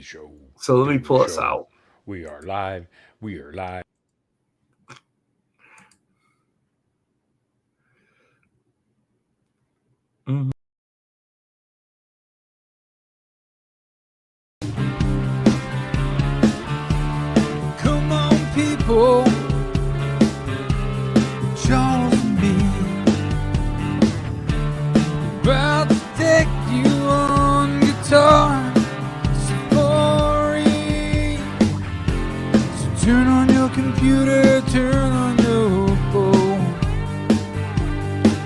the show. So let me Do the pull us show. out. We are live. We are live. Mhm. Come on, people. Charles and me. About to take you on guitar safari. So turn on your computer, turn on your phone.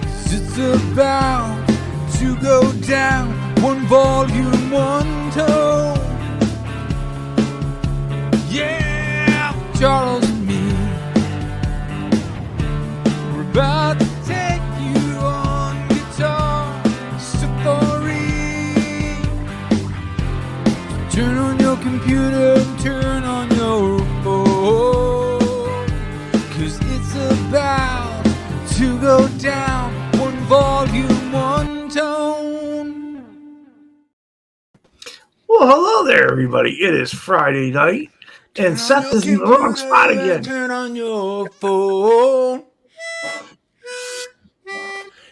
'Cause it's about to go down. One volume, one tone. Yeah, Charles and me. We're about to take you on guitar safari. Turn on your computer, turn on your phone. 'Cause it's about to go down. One volume, one tone. Well, hello there, everybody. It is Friday night, and Seth is in the wrong spot again. Turn on your phone.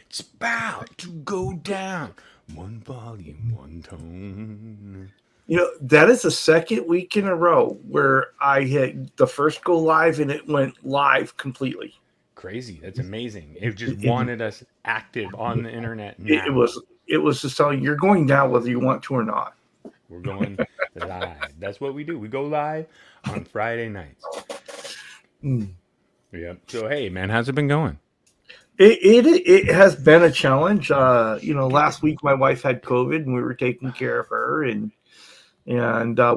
It's about to go down. One volume, one tone. You know, that is the second week in a row where I had the first go live and it went live completely. Crazy. That's amazing. It just It, wanted us active on the internet now. it was just telling you, you're going down whether you want to or not. We're going live. That's what we do. We go live on Friday nights. Yep. So, hey, man, how's it been going? It has been a challenge. Last week my wife had COVID and we were taking care of her and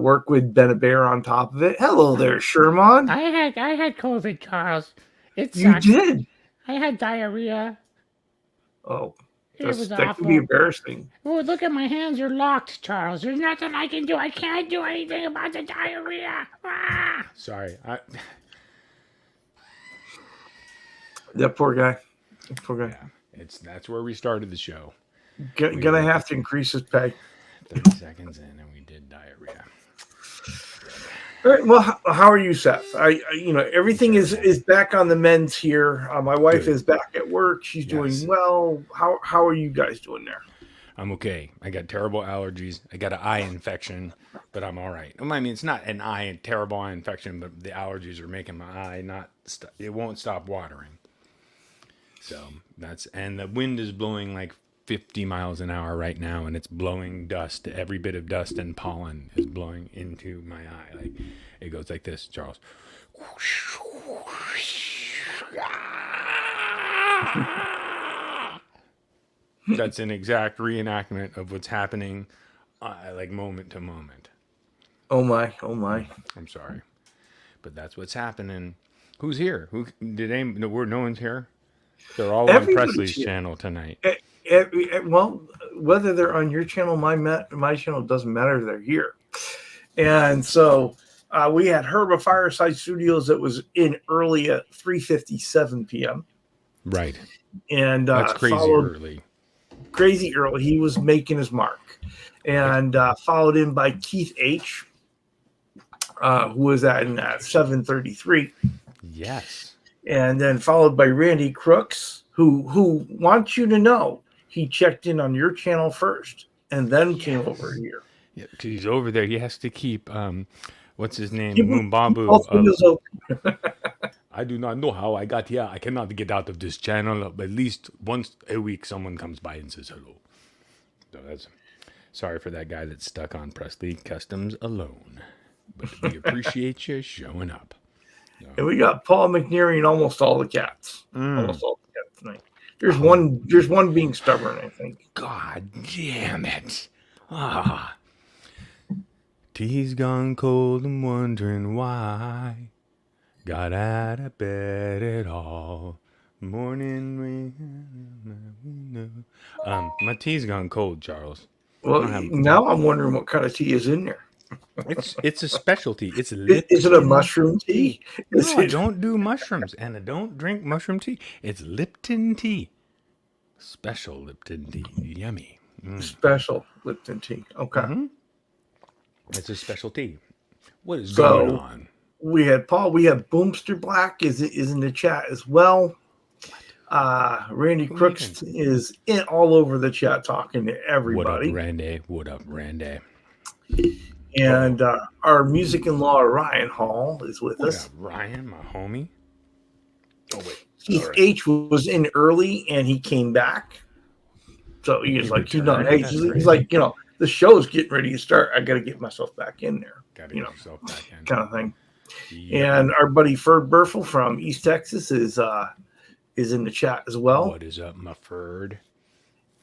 work with Ben a Bear on top of it. Hello there, Sherman. I had COVID, Charles. It You sucked. did. I had diarrhea. Oh, It was that awful. can be embarrassing. Oh, look at my hands. They're locked, Charles. There's nothing I can do. I can't do anything about the diarrhea. Ah! Sorry. That poor guy. Yeah, that's where we started the show. Gonna have to increase his pay. 30 seconds in, and we did diarrhea. All right. Well, how are you, Seth? Everything is back on the mends here. My wife Good. is back at work. She's doing well. How are you guys doing there? I'm okay. I got terrible allergies. I got an eye infection, but I'm all right. I mean, it's not a terrible eye infection, but the allergies are making my eye it won't stop watering. So and the wind is blowing like 50 miles an hour right now, and it's blowing dust. Every bit of dust and pollen is blowing into my eye. Like it goes like this, Charles. That's an exact reenactment of what's happening, like moment to moment. Oh my! I'm sorry, but that's what's happening. Who's here? No one's here. They're all on Presley's channel tonight. Well, whether they're on your channel, my channel, doesn't matter. They're here, and so we had Herb of Fireside Studios that was in early at 3:57 p.m. Right, and that's crazy early. Crazy early. He was making his mark, and followed in by Keith H, who was at 7:33. Yes. And then followed by Randy Crooks, who wants you to know he checked in on your channel first and then came over here. Yeah, because he's over there. He has to keep what's his name? Moombabu. I do not know how I got here. I cannot get out of this channel. At least once a week, someone comes by and says hello. So sorry for that guy that's stuck on Presley Customs alone. But we appreciate you showing up. No. And we got Paul McNeary and almost all the cats. Almost all the cats tonight. There's one being stubborn, I think. God damn it. Tea's gone cold and wondering why. Got out of bed at all. Morning rain. My tea's gone cold, Charles. Well, now I'm wondering what kind of tea is in there. It's a specialty. It's Is it a mushroom tea? No, I don't do mushrooms, and I don't drink mushroom tea. It's Lipton tea. Special Lipton tea. Yummy. Special Lipton tea. Okay. Mm-hmm. It's a specialty. What is So going on? we had Paul. We have Boomster Black is in the chat as well. Randy Who Crooks is in all over the chat talking to everybody. What up, Randy? What up, Randy? And our music-in-law Ryan Hall is with What us. up, Ryan, my homie? Oh wait, Keith H was in early and he came back. So he was like, he's like, the show's getting ready to start. I got to get myself back in there. Gotta get yourself back in. Kind of thing. Yep. And our buddy Ferd Burfel from East Texas is in the chat as well. What is up, my Ferd?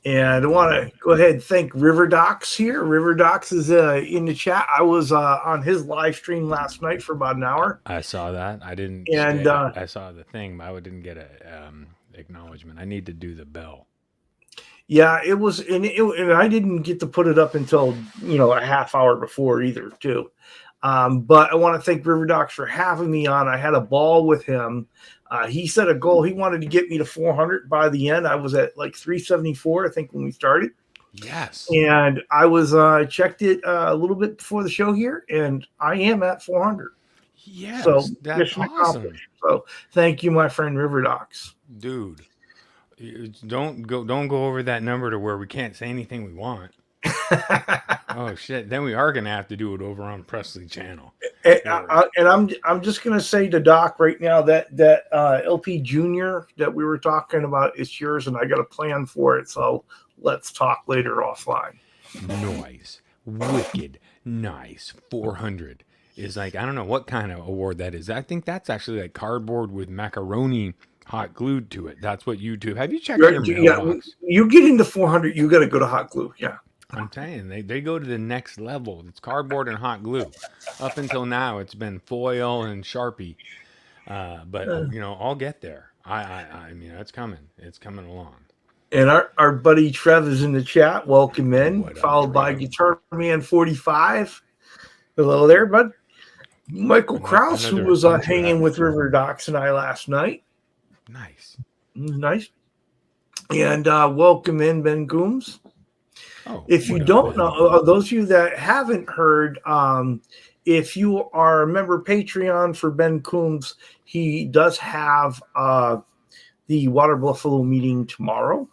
And I want to go ahead and thank River Docs here. River Docs is in the chat. I was on his live stream last night for about an hour. I saw that. I didn't. And I saw the thing, but I didn't get a acknowledgement. I need to do the bell. Yeah, it was, and I didn't get to put it up until a half hour before either, too. But I want to thank River Docs for having me on. I had a ball with him. He set a goal. He wanted to get me to 400 by the end. I was at like 374, I think, when we started. Yes. And I was checked it a little bit before the show here, and I am at 400. Yes, so that's mission awesome. accomplished. So thank you, my friend River Docs. Dude, don't go over that number to where we can't say anything we want. Oh shit! Then we are gonna have to do it over on Presley Channel. And I'm just gonna say to Doc right now that LP Junior that we were talking about is yours, and I got a plan for it. So let's talk later offline. Nice, wicked, nice. 400 is like, I don't know what kind of award that is. I think that's actually like cardboard with macaroni hot glued to it. That's what you do. Have you checked your mailbox? You get into 400, you got to go to hot glue. Yeah. I'm saying they go to the next level. It's cardboard and hot glue. Up until now, it's been foil and Sharpie. But I'll get there. I mean, it's coming. It's coming along. And our buddy Trev is in the chat. Welcome in. Followed by Guitar Man 45. Hello there, bud. Michael Krause, who was hanging with River Docs and I last night. Nice. And welcome in, Ben Coombs. Oh, if you don't know, those of you that haven't heard, if you are a member Patreon for Ben Coombs, he does have the Water Buffalo meeting tomorrow,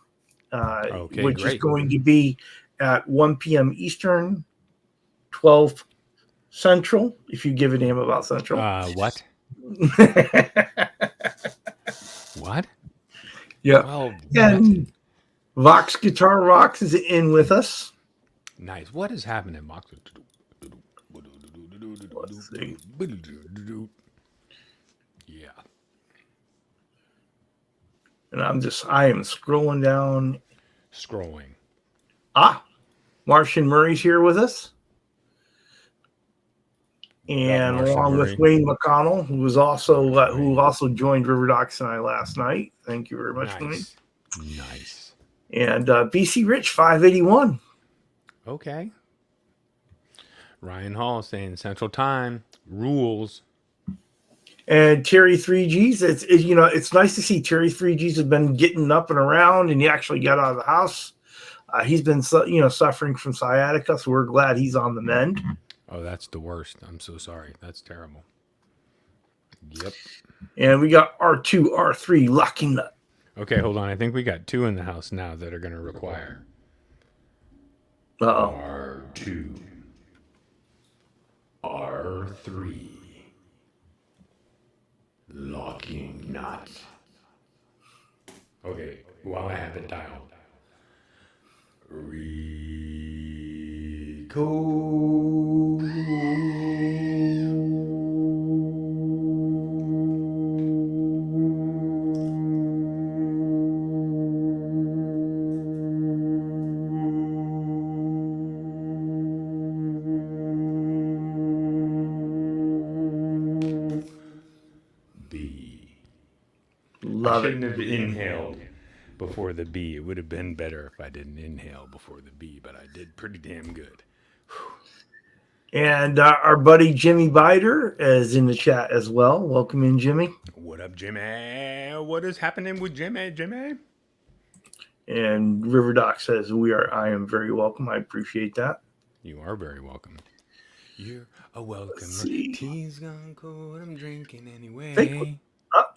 which is going to be at 1 p.m. Eastern, 12 Central, if you give a damn about Central. What? What? Yeah. Well, and Vox Guitar Rocks is in with us. Nice. What is happening, Vox? Yeah. And I am scrolling down. Martian Murray's here with us. And along with Wayne McConnell, who also joined River Docs and I last night. Thank you very much, Wayne. Nice. And BC Rich 581. Okay. Ryan Hall saying Central Time rules. And Terry 3Gs. It's nice to see Terry 3Gs has been getting up and around, and he actually got out of the house. He's been suffering from sciatica, so we're glad he's on the mend. Oh, that's the worst. I'm so sorry. That's terrible. Yep. And we got R2, R3 locking up. Okay, hold on. I think we got 2 in the house now that are going to require. R2. R3. Locking nut. Okay, while I have it dialed. I shouldn't have inhaled before the B. It would have been better if I didn't inhale before the B, but I did pretty damn good. And our buddy Jimmy Bider is in the chat as well. Welcome in, Jimmy. What up, Jimmy? What is happening with Jimmy? And River Doc says, I am very welcome. I appreciate that. You are very welcome. You're a welcome. see. Tea's gone cold. I'm drinking Think, anyway.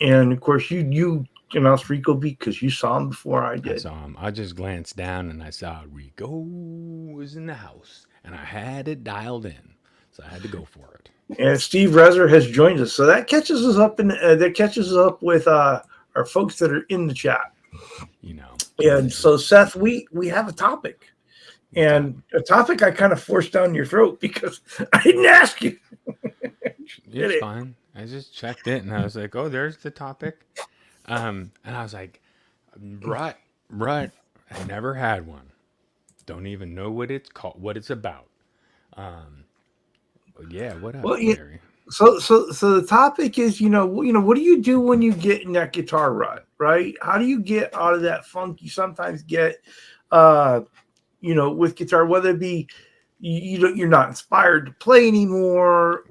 and of course, you announced Rico Beat because you saw him before I I did. saw him. I just glanced down and I saw Rico was in the house, and I had it dialed in, so I had to go for it. And Steve Rezer has joined us, so that catches us up, with our folks that are in the chat. You know. And so, Seth, we have a topic, and a topic I kind of forced down your throat because I didn't ask you. It's fine. I just checked it and I was like, oh, there's the topic. And I was like, rut. I never had one. Don't even know what it's called, what it's about. But yeah, what up, Well, Gary? so the topic is, what do you do when you get in that guitar rut, right? How do you get out of that funk you sometimes get, with guitar, whether it be you're not inspired to play anymore,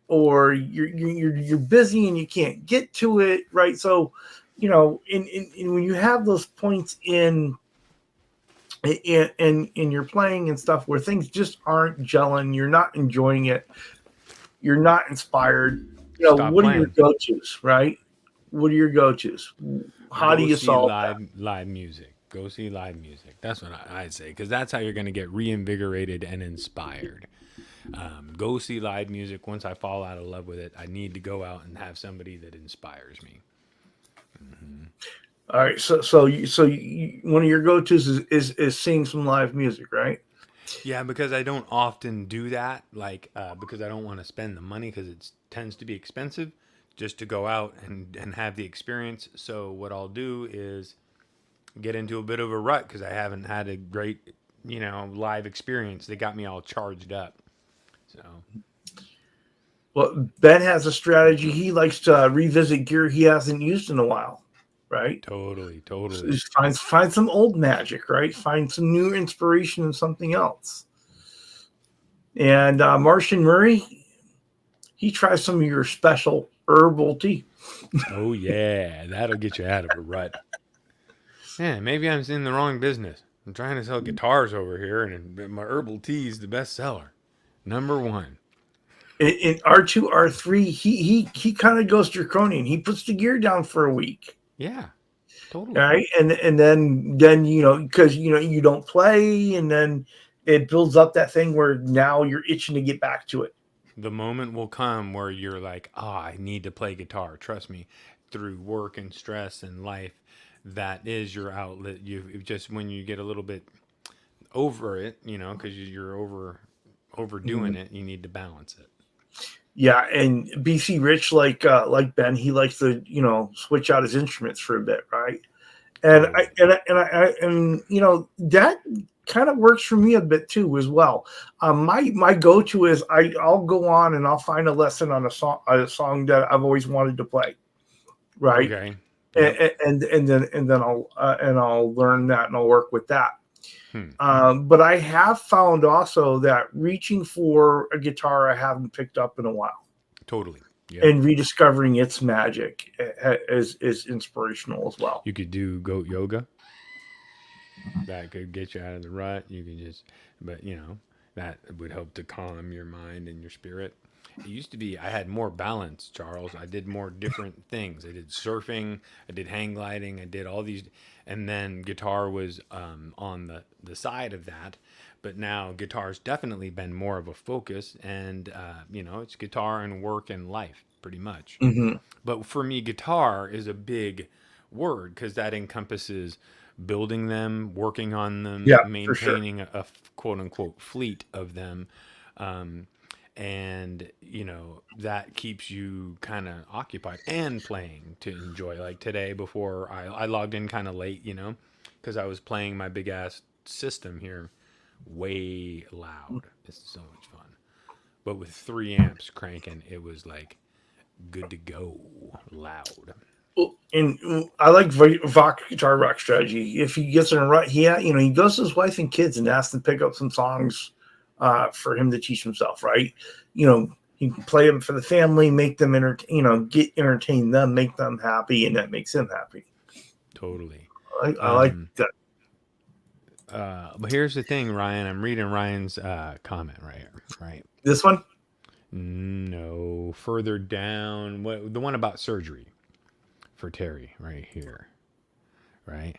or you're busy and you can't get to it, right? So, in when you have those points in your playing and stuff where things just aren't gelling, you're not enjoying it, you're not inspired. Stop What playing. are your go-tos, right? What are your go-tos? How do you solve live music? Go see live music. That's what I'd say, because that's how you're going to get reinvigorated and inspired. Go see live music. Once I fall out of love with it, I need to go out and have somebody that inspires me. Mm-hmm. All right, so one of your go-tos is seeing some live music, right? Yeah, because I don't often do that, because I don't want to spend the money because it tends to be expensive just to go out and have the experience. So what I'll do is get into a bit of a rut because I haven't had a great, live experience. They got me all charged up. So. Well, Ben has a strategy. He likes to revisit gear he hasn't used in a while, right? Totally. So just find some old magic, right? Find some new inspiration in something else. And Martian Murray, he tries some of your special herbal tea. Oh yeah, that'll get you out of a rut. Yeah, maybe I'm in the wrong business. I'm trying to sell guitars over here, and my herbal tea is the best seller, #1. In R2, R3, he kind of goes draconian. He puts the gear down for a week. Yeah, totally. Right, and then because you don't play, and then it builds up that thing where now you're itching to get back to it. The moment will come where you're like, I need to play guitar. Trust me, through work and stress and life, that is your outlet. You just, when you get a little bit over it, because you're overdoing it, you need to balance it. Yeah, and BC Rich, like Ben, he likes to switch out his instruments for a bit, right? And that kind of works for me a bit too as well. My go-to is I'll go on and I'll find a lesson on a song that I've always wanted to play, right? Okay. Yep. And then I'll learn that and I'll work with that. But I have found also that reaching for a guitar I haven't picked up in a while, totally, and rediscovering its magic is inspirational as well. You could do goat yoga. That could get you out of the rut. You can but that would help to calm your mind and your spirit. It used to be I had more balance, Charles. I did more different things. I did surfing, I did hang gliding, I did all these, and then guitar was on the side of that. But now guitar's definitely been more of a focus, and it's guitar and work and life pretty much. Mm-hmm. But for me, guitar is a big word because that encompasses building them, working on them, maintaining a quote unquote fleet of them. And that keeps you kind of occupied and playing to enjoy. Like today, before I logged in kind of late, because I was playing my big ass system here way loud. It's so much fun. But with 3 amps cranking, it was like good to go loud. And I like Vok Guitar Rock strategy. If he gets in a rut, he goes to his wife and kids and asks them to pick up some songs for him to teach himself, right? He can play them for the family, make them entertain them, make them happy, and that makes him happy. Totally. I like that. But here's the thing, Ryan. I'm reading Ryan's comment right here. Right? This one? No, further down. What the one about surgery for Terry right here. Right?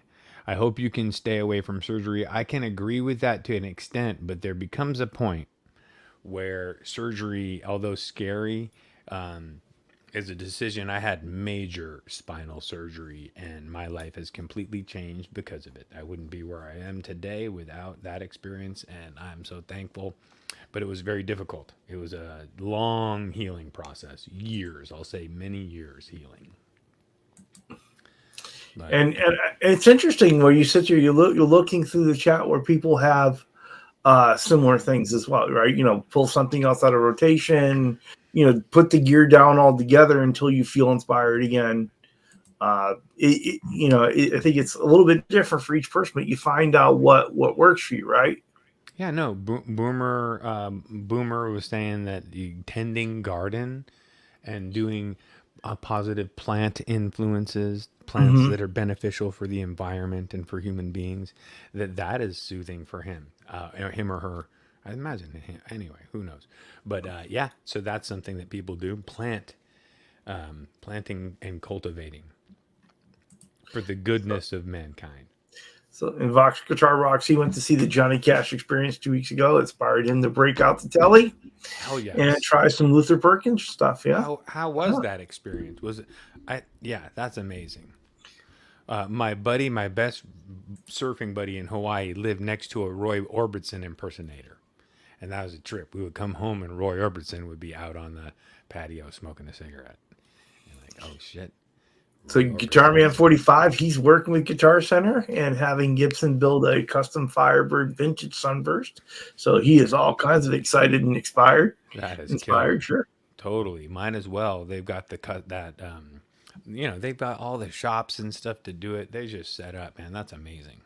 I hope you can stay away from surgery. I can agree with that to an extent, but there becomes a point where surgery, although scary, is a decision. I had major spinal surgery, and my life has completely changed because of it. I wouldn't be where I am today without that experience, and I'm so thankful. But it was very difficult. It was a long healing process, years. I'll say many years healing. But And it's interesting where you sit here, you're looking through the chat where people have similar things as well, right? Pull something else out of rotation, put the gear down altogether until you feel inspired again. I think it's a little bit different for each person, but you find out what works for you, right? yeah, no, Boomer was saying that the tending garden and doing positive plant influences, plants Mm-hmm. that are beneficial for the environment and for human beings, that is soothing for him, him or her. I imagine anyway. Who knows? But yeah, so that's something that people do: planting and cultivating for the goodness of mankind. So in Vox Guitar Rocks, he went to see the Johnny Cash experience 2 weeks ago. It inspired him to break out the telly Hell and yes. try some Luther Perkins stuff. Yeah. How was that experience? Was it? Yeah, that's amazing. My buddy, my best surfing buddy in Hawaii, lived next to a Roy Orbison impersonator, and that was a trip. We would come home, and Roy Orbison would be out on the patio smoking a cigarette. And like, oh shit, So Roy Guitar Orbison. Man 45, he's working with Guitar Center and having Gibson build a custom Firebird vintage Sunburst. So he is all kinds of excited and That is inspired, killer. sure. Totally, mine as well. They've got the cut that, they've got all the shops and stuff to do it. They just set up, man. That's amazing.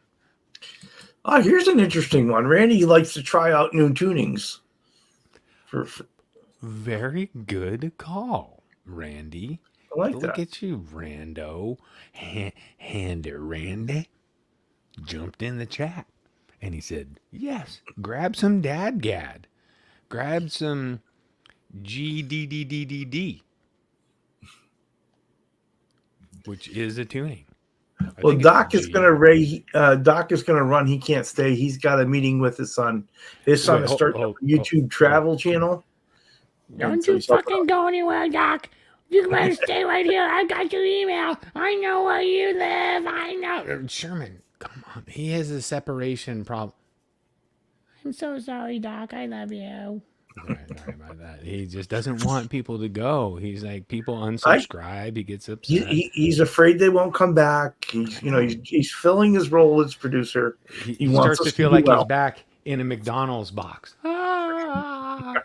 Here's an interesting one. Randy likes to try out new tunings. For Very good call, Randy. I like Look that. at you, Rando. Handy Randy jumped in the chat and he said, yes, grab some dadgad. Grab some GDDDDD, which is a tuning. I Well, think it's Doc is G. gonna run. He can't stay. He's got a meeting with his son. His son Wait, is starting a YouTube travel channel. Don't so you he's helping fucking go anywhere, Doc. You better stay right here. I got your email. I know where you live. I know. Sherman, come on. He has a separation problem. I'm so sorry, Doc. I love you. Sorry about that. He just doesn't want people to go. He's like, people I unsubscribe. He gets upset. he's afraid they won't come back. He's filling his role as producer. He Wants starts us to feel do like he's well. back in a McDonald's box. Ah.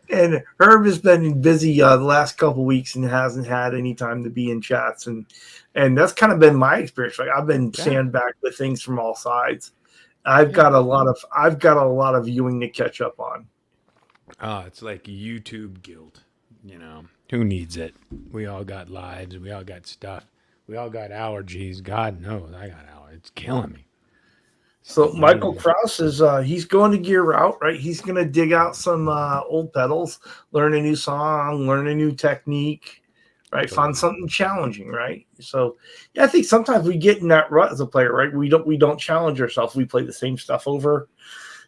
And Herb has been busy the last couple weeks and hasn't had any time to be in chats, and that's kind of been my experience. Like I've been Yeah. sandbagged with things from all sides. I've got a lot of viewing to catch up on. Oh, it's like YouTube guilt. Who needs it? We all got lives. We all got stuff. We all got allergies. God knows I got allergies. It's killing me. So Michael Krause is he's going to gear out, right? He's going to dig out some old pedals, learn a new song, learn a new technique, right? Find something challenging, right? So yeah, I think sometimes we get in that rut as a player, right? We don't challenge ourselves. We play the same stuff over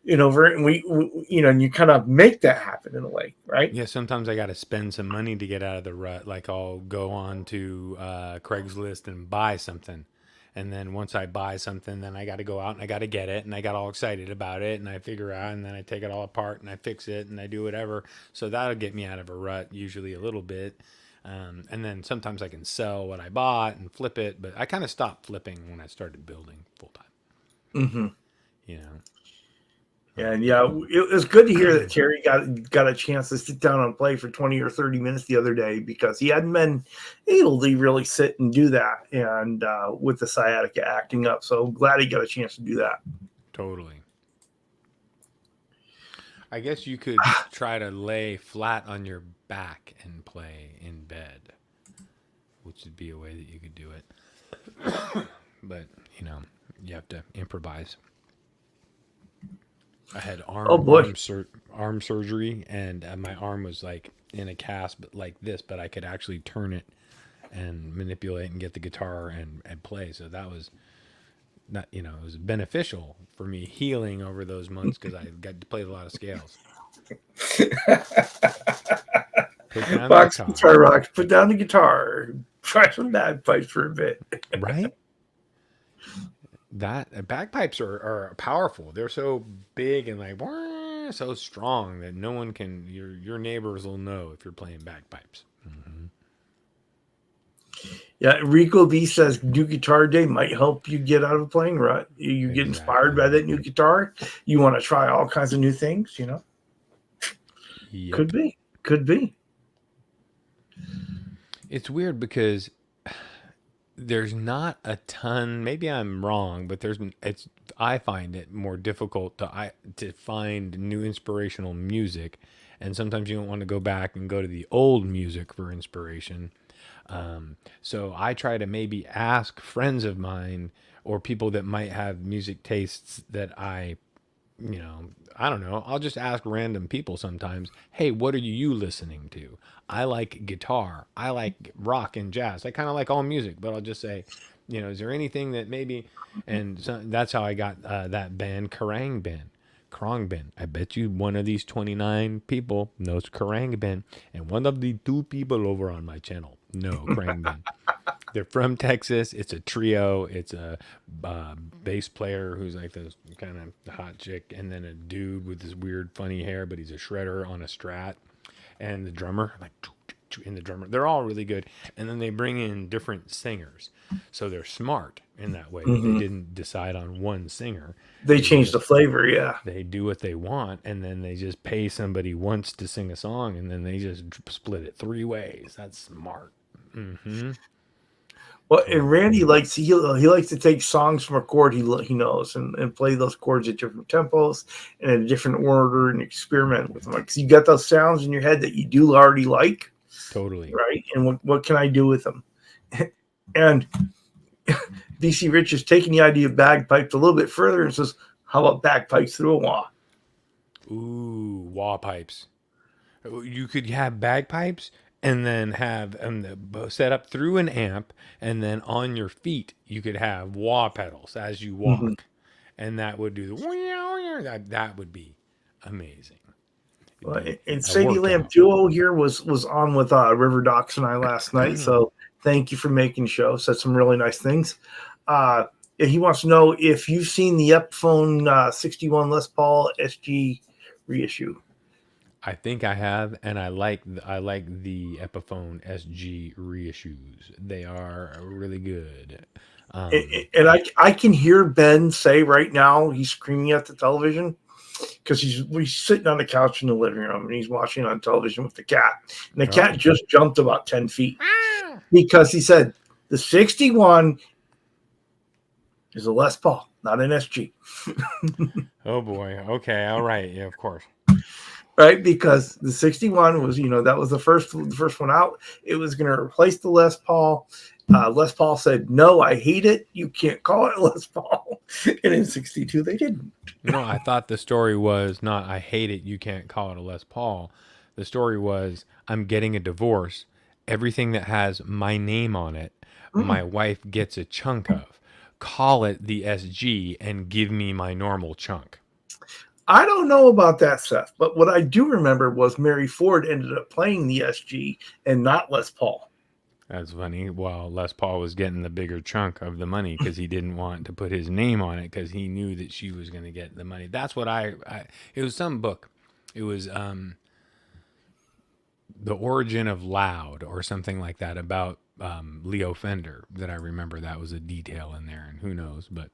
and over, and we and you kind of make that happen in a way, right? Yeah, sometimes I got to spend some money to get out of the rut. Like I'll go on to Craigslist and buy something. And then once I buy something, then I got to go out and I got to get it. And I got all excited about it. And I figure out, and then I take it all apart and I fix it and I do whatever. So that'll get me out of a rut, usually a little bit. And then sometimes I can sell what I bought and flip it. But I kind of stopped flipping when I started building full time. Mm-hmm. And Yeah. it was good to hear that Terry got a chance to sit down and play for 20 or 30 minutes the other day because he hadn't been able to really sit and do that, and with the sciatica acting up. So glad he got a chance to do that. Totally. I guess you could try to lay flat on your back and play in bed, which would be a way that you could do it. But, You have to improvise. I had Oh boy. arm surgery, and my arm was like in a cast, but like this, but I could actually turn it and manipulate and get the guitar and play. So that was not, it was beneficial for me healing over those months because I got to play a lot of scales. Put down the Box guitar, guitar rocks. Put down the guitar. Try some bagpipes for a bit. right? That bagpipes are powerful. They're so big and like so strong that no one can. Your neighbors will know if you're playing bagpipes. Mm-hmm. Yeah, Rico B says new guitar day might help you get out of playing rut. You get inspired by that new guitar. You want to try all kinds of new things, Yep. Could be. It's weird because there's not a ton. Maybe I'm wrong, but I find it more difficult to find new inspirational music, and sometimes you don't want to go back and go to the old music for inspiration. So I try to maybe ask friends of mine or people that might have music tastes that I don't know. I'll just ask random people sometimes, hey, what are you listening to? I like guitar. I like rock and jazz. I kind of like all music, but I'll just say, is there anything that maybe, and so that's how I got that band, Krang Band. I bet you one of these 29 people knows Krang Band, and one of the two people over on my channel know Krang Band. They're from Texas. It's a trio. It's a bass player who's like this kind of hot chick, and then a dude with this weird, funny hair, but he's a shredder on a Strat, and the drummer, in the drummer. They're all really good, and then they bring in different singers, so they're smart in that way. Mm-hmm. They didn't decide on one singer. They changed the flavor, yeah. They do what they want, and then they just pay somebody once to sing a song, and then they just split it 3 ways. That's smart. Mm-hmm. Well, and Randy he likes to take songs from a chord he knows and play those chords at different tempos and in a different order and experiment with them. Like, you got those sounds in your head that you do already like, totally right? And what can I do with them? And DC Rich is taking the idea of bagpipes a little bit further and says, "How about bagpipes through a wah?" Ooh, wah pipes. You could have bagpipes and then have set up through an amp, and then on your feet you could have wah pedals as you walk, Mm-hmm. and that would do the that would be amazing. Well, and Sadie Lamb Duo here was on with River Docs and I last night, so thank you for making the show. Said some really nice things. He wants to know if you've seen the Epiphone 61 Les Paul SG reissue. I think I have, and I like the Epiphone SG reissues. They are really good. And I can hear Ben say right now, he's screaming at the television because he's sitting on the couch in the living room and he's watching on television with the cat. And the cat just jumped about 10 feet because he said the 61 is a Les Paul, not an SG. Oh boy. Okay. All right. Yeah, of course. Right, because the 61 was, that was the first one out. It was going to replace the Les Paul. Les Paul said, "No, I hate it. You can't call it Les Paul." And in 62, they didn't. No, I thought the story was not, "I hate it. You can't call it a Les Paul." The story was, "I'm getting a divorce. Everything that has my name on it, my wife gets a chunk of. Call it the SG and give me my normal chunk." I don't know about that, Seth, but what I do remember was Mary Ford ended up playing the SG and not Les Paul. That's funny. Well, Les Paul was getting the bigger chunk of the money because he didn't want to put his name on it because he knew that she was going to get the money. That's what it was some book. It was The Origin of Loud or something like that about Leo Fender that I remember. That was a detail in there, and who knows, but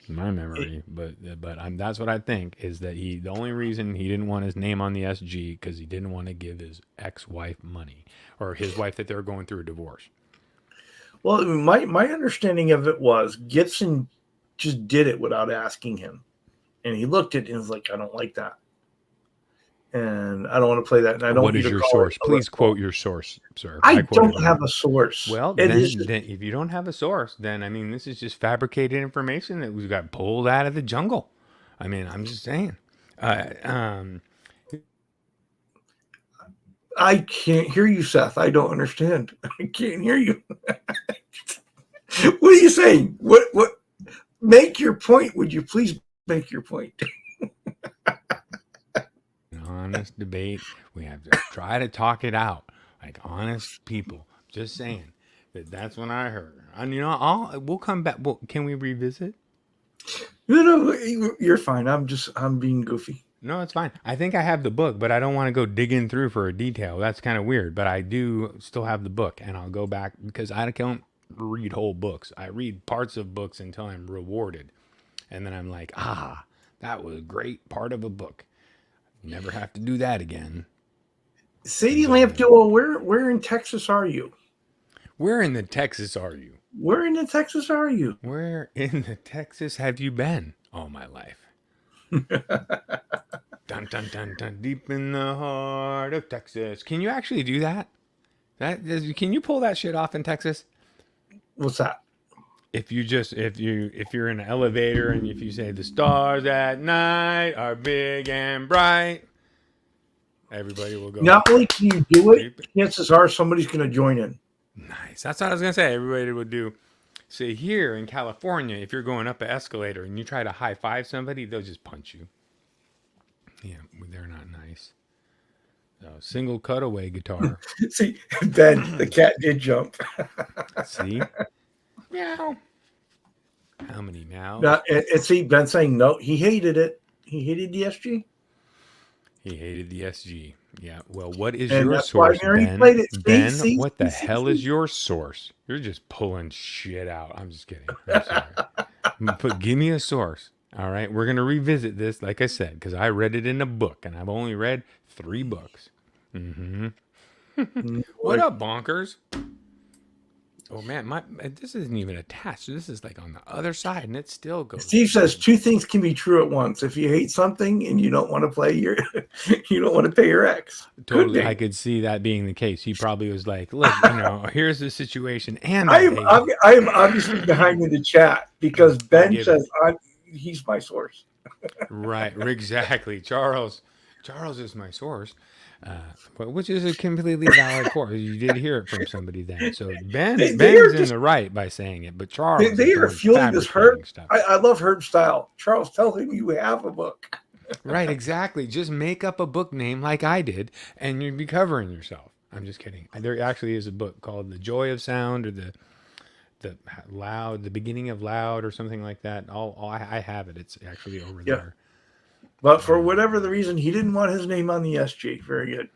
my memory, but that's what I think is that the only reason he didn't want his name on the SG because he didn't want to give his ex-wife money or his wife that they were going through a divorce. Well, my understanding of it was Gibson just did it without asking him, and he looked at it and was like, "I don't like that." and I don't want to play that. And I don't. What want is you to your call source? it Please electoral. quote your source, sir. I quoted don't you. have a source. Well, It then, is just- then if you don't have a source, then I mean, this is just fabricated information that we got pulled out of the jungle. I mean, I'm just saying. I can't hear you, Seth. I don't understand. I can't hear you. What are you saying? What? Make your point. Would you please make your point? Honest debate. We have to try to talk it out like honest people. Just saying that's what I heard. And we'll come back. Well, can we revisit? No, you're fine. I'm being goofy. No, it's fine. I think I have the book, but I don't want to go digging through for a detail. That's kind of weird, but I do still have the book, and I'll go back because I don't read whole books. I read parts of books until I'm rewarded. And then I'm like, that was a great part of a book. Never have to do that again. Sadie Lamp Duo, where in Texas are you? Where in the Texas are you? Where in the Texas are you? Where in the Texas have you been all my life? Dun, dun, dun, dun, deep in the heart of Texas. Can you actually do that? Can you pull that shit off in Texas? What's that? If you're in an elevator and if you say the stars at night are big and bright, everybody will go. Not only can you do it, chances are somebody's going to join in. Nice. That's what I was gonna say. Everybody would do. See, here in California, if you're going up an escalator and you try to high five somebody, they'll just punch you. Yeah, they're not nice. So, single cutaway guitar. See, Ben, the cat did jump. See? Meow. How many meows? Now, and see, Ben saying no, he hated it. He hated the SG. He hated the SG. Yeah. Well, what is And your that's why source, Mary Ben? played it. Ben, See, what the see, hell see. is your source? You're just pulling shit out. I'm just kidding. I'm sorry. But give me a source. All right. We're going to revisit this, like I said, because I read it in a book, and I've only read 3 books. Mm-hmm. What up, bonkers? Oh, man, this isn't even attached. This is like on the other side, and it still goes. Steve says 2 things can be true at once. If you hate something and you don't want to play you don't want to pay your ex. Totally, I could see that being the case. He probably was like, "Look, here's the situation." And I am obviously behind in the chat because Ben says he's my source. Right, exactly. Charles is my source, which is a completely valid course. You did hear it from somebody then. So Ben's in the right by saying it, but Charles they are fueling this Herb stuff. I love Herb style. Charles, tell him you have a book. Right, exactly. Just make up a book name like I did, and you'd be covering yourself. I'm just kidding. There actually is a book called The Joy of Sound, or the beginning of loud, or something like that. I have it. It's actually over there. But for whatever the reason, he didn't want his name on the SG. Very good.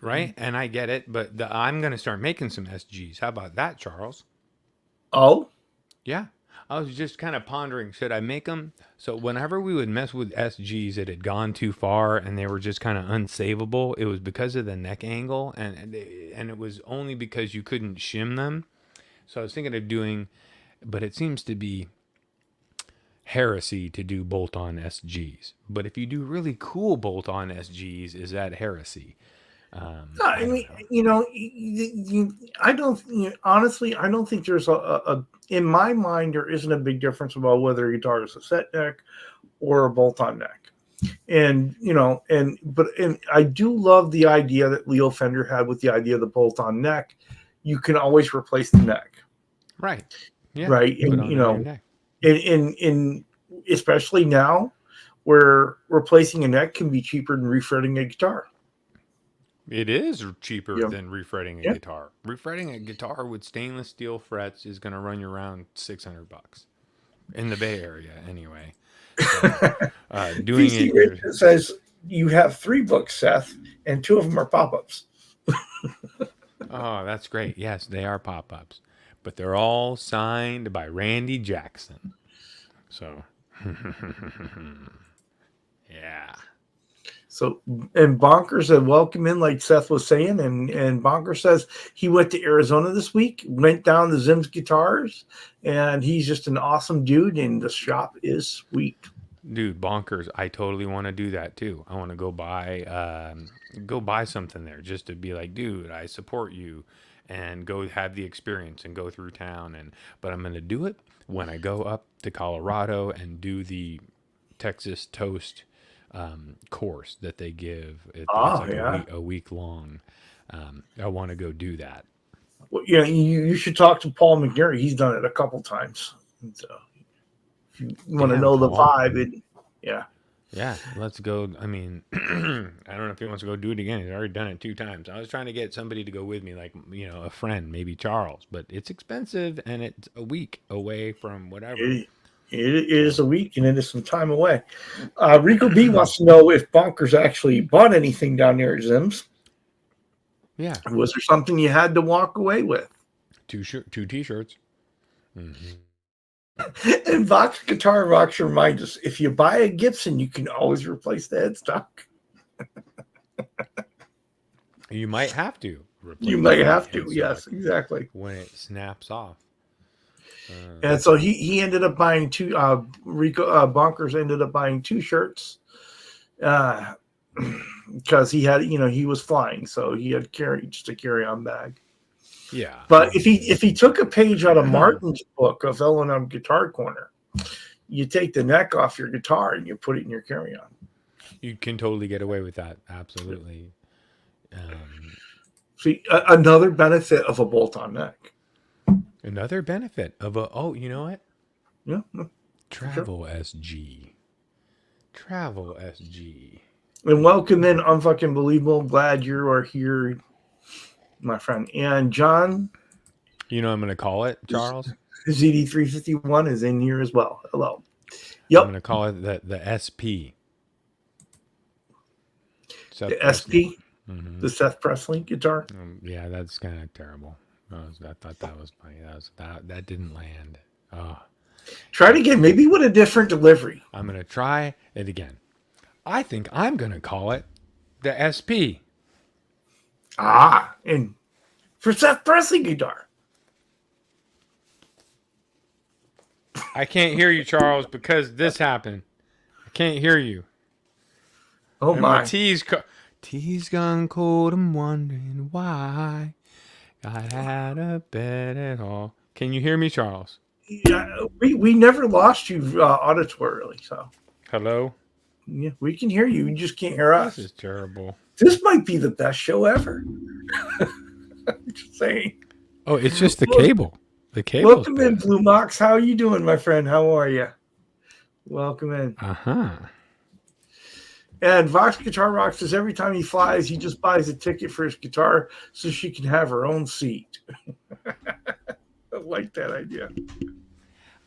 Right, and I get it, but I'm going to start making some SGs. How about that, Charles? Oh? Yeah. I was just kind of pondering, should I make them? So whenever we would mess with SGs that had gone too far and they were just kind of unsavable, it was because of the neck angle, and it was only because you couldn't shim them. So I was thinking of doing, but it seems to be heresy to do bolt-on SGs. But if you do really cool bolt-on SGs, is that heresy? I mean, I don't honestly, I don't think there's a in my mind, there isn't a big difference about whether a guitar is a set neck or a bolt-on neck. And, but I do love the idea that Leo Fender had with the idea of the bolt-on neck. You can always replace the neck. Right. Yeah. Right. And, in especially now where replacing a neck can be cheaper than refretting a guitar. It is cheaper than refretting a guitar. Refretting a guitar with stainless steel frets is going to run you around $600 in the Bay Area, anyway. So, doing it says you have 3 books, Seth, and 2 of them are pop-ups. Oh, that's great. Yes, they are pop-ups, but they're all signed by Randy Jackson. So, yeah. So, and Bonker said, welcome in, like Seth was saying. And Bonker says he went to Arizona this week, went down to Zim's Guitars, and he's just an awesome dude, and the shop is sweet. Dude, bonkers. I totally want to do that too. I want to go buy something there just to be like, dude, I support you, and go have the experience and go through town. But I'm gonna do it when I go up to Colorado and do the Texas toast course that they give. It's Oh, like yeah. a week long. I want to go do that. Well, you know, you should talk to Paul McGarry. He's done it a couple times. And so if you want to Damn, know the Paul. vibe, yeah. Yeah, let's go. I mean, I don't know if he wants to go do it again. He's already done it 2 times. I was trying to get somebody to go with me, like, a friend, maybe Charles, but it's expensive and it's a week away from whatever. It is a week and it is some time away. Rico B wants to know if Bonkers actually bought anything down there at Zim's. Yeah. Was there something you had to walk away with? 2 t-shirts. Mm-hmm. And Vox Guitar Rocks reminds us, if you buy a Gibson, you can always replace the headstock. You might have to. You might have to. headstock Yes, exactly. when it snaps off. And so he ended up buying two. Bonkers ended up buying 2 shirts because he had, he was flying, so he had just a carry-on bag. Yeah. But if he took a page out of Martin's book of L&M Guitar Corner, you take the neck off your guitar and you put it in your carry-on. You can totally get away with that. Absolutely. See, another benefit of a bolt-on neck. Another benefit of you know what? Yeah. Travel SG. Travel SG. And welcome in, Unfucking Believable. Glad you are here, my friend. And John, You know what I'm going to call it, Charles? ZD351 is in here as well. Hello. Yep. I'm going to call it the SP. The SP, Mm-hmm. the Seth Presley guitar. Yeah, that's kind of terrible. I thought that was funny. That didn't land. Oh. Try it again, maybe with a different delivery. I'm going to try it again. I think I'm going to call it the SP. And for Seth Presley guitar. I can't hear you, Charles, because this happened. I can't hear you. Oh, And my. Tea's gone cold. I'm wondering why I had a bed at all. Can you hear me, Charles? Yeah, we never lost you auditorily, so. Hello? Yeah, we can hear you. You just can't hear us. This is terrible. This might be the best show ever. Just saying. Oh, it's just the cable. The cable. Welcome in, Blue Mox. How are you doing, my friend? How are you? Welcome in. Uh-huh. And Vox Guitar Rock says every time he flies, he just buys a ticket for his guitar so she can have her own seat. I like that idea.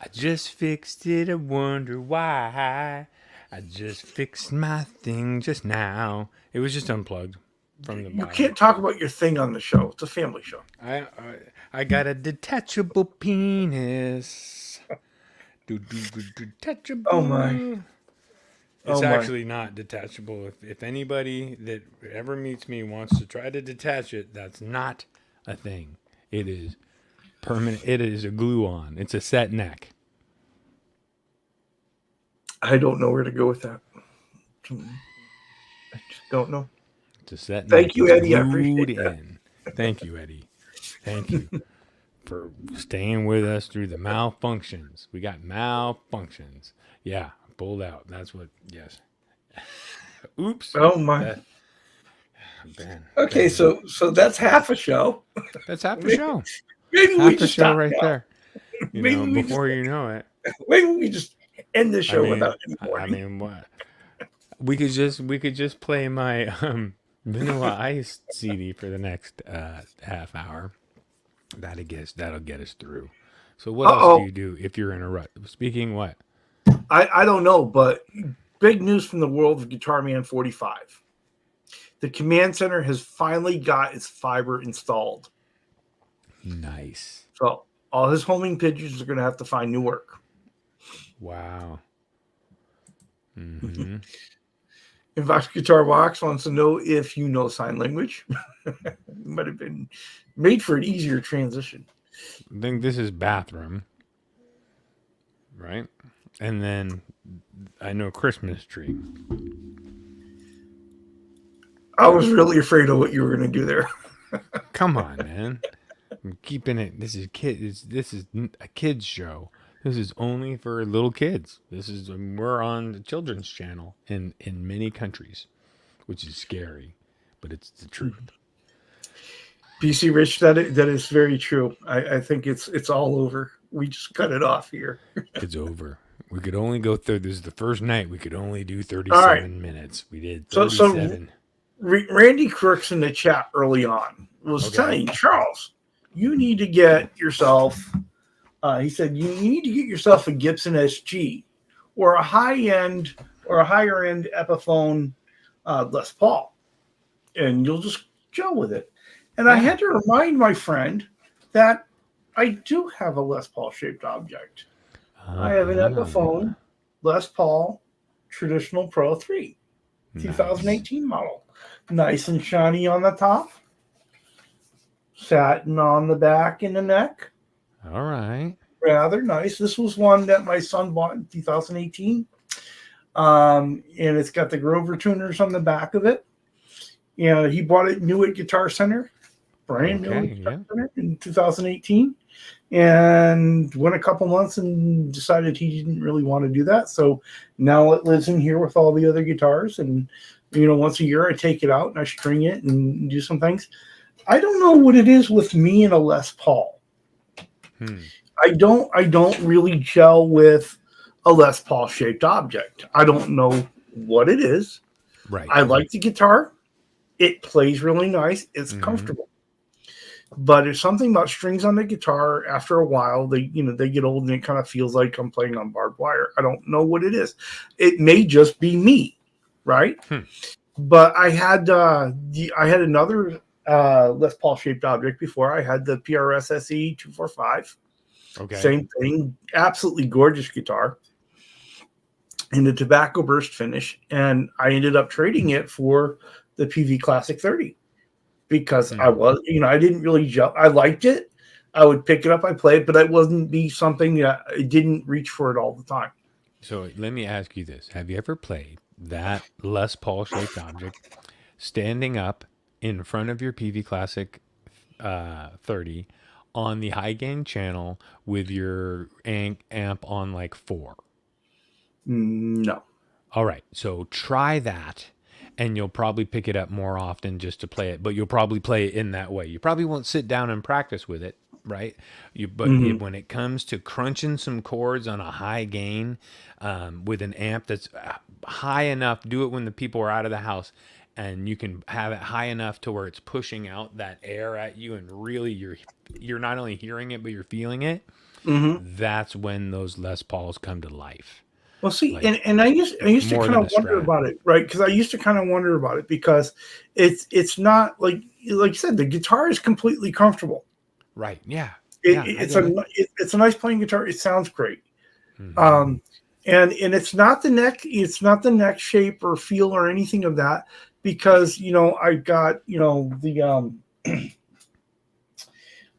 I just fixed it. I wonder why. I just fixed my thing just now. It was just unplugged from the You bottom. can't talk about your thing on the show. It's a family show. I got a detachable penis. Detachable. Oh, my. It's Oh, my. actually not detachable. If anybody that ever meets me wants to try to detach it, that's not a thing. It is permanent. It is a glue-on. It's a set neck. I don't know where to go with that. I just don't know. It's a set neck. Thank you, It's Eddie. I glued appreciate that. in. Thank you, Eddie. Thank you for staying with us through the malfunctions. We got malfunctions. Yeah, pulled out. That's what. Yes. Oops. Oh, my. Man. Okay, so that's half a show. That's half the show. Maybe we Half the just show stop right now. there. Maybe we Before you know it. Maybe we just end the show without any I warning. mean, what? We could just play my Vanilla Ice CD for the next half hour. That'll get us through. So what else do you do if you're in a rut? Speaking what? I don't know, but big news from the world of Guitar Man 45. The command center has finally got its fiber installed. Nice. So all his homing pigeons are going to have to find new work. Wow. Mm-hmm. And Vox Guitar Box wants to know if you know sign language. Might have been made for an easier transition. I think this is bathroom. Right? And then I know Christmas tree. I was really afraid of what you were going to do there. Come on, man. I'm keeping it. This is a kids show. This is only for little kids. We're on the children's channel in many countries, which is scary, but it's the truth. PC Rich, that is very true. I think it's all over. We just cut it off here. It's over. We could only go through. This is the first night we could only do 37 right. minutes. We did So 37. Randy Crooks in the chat early on was saying, Charles, you need to get yourself. He said you need to get yourself a Gibson SG or a higher end Epiphone Les Paul, and you'll just gel with it. And I had to remind my friend that I do have a Les Paul shaped object. I have an Epiphone Les Paul Traditional Pro 3, 2018 model. Nice and shiny on the top, satin on the back and the neck. All right. Rather nice. This was one that my son bought in 2018. And it's got the Grover tuners on the back of it. He bought it new at Guitar Center. Brand new at Guitar Center in 2018. And went a couple months and decided he didn't really want to do that. So now it lives in here with all the other guitars. And, once a year I take it out and I string it and do some things. I don't know what it is with me and a Les Paul. I don't really gel with a Les Paul shaped object. I don't know what it is. Right. I like the guitar. It plays really nice. It's comfortable. But there's something about strings on the guitar. After a while, they get old and it kind of feels like I'm playing on barbed wire. I don't know what it is. It may just be me, right? But I had another Les Paul shaped object before. I had the PRS SE 245. Okay. Same thing. Absolutely gorgeous guitar. And the tobacco burst finish. And I ended up trading it for the PV Classic 30 because I didn't really gel. I liked it. I would pick it up, I play it, but it wasn't be something that I didn't reach for it all the time. So let me ask you this. Have you ever played that Les Paul shaped object standing up in front of your PV Classic 30 on the high gain channel with your amp on like 4? No. All right. So try that and you'll probably pick it up more often just to play it, but you'll probably play it in that way. You probably won't sit down and practice with it, right? When it comes to crunching some chords on a high gain with an amp that's high enough, do it when the people are out of the house, and you can have it high enough to where it's pushing out that air at you, and really you're not only hearing it but you're feeling it. That's when those Les Pauls come to life. Well, see, and I used to kind of wonder about it, right? Because I used to kind of wonder about it because it's not like you said, the guitar is completely comfortable. Right. Yeah. It's a nice playing guitar. It sounds great. And it's not the neck shape or feel or anything of that, because I've got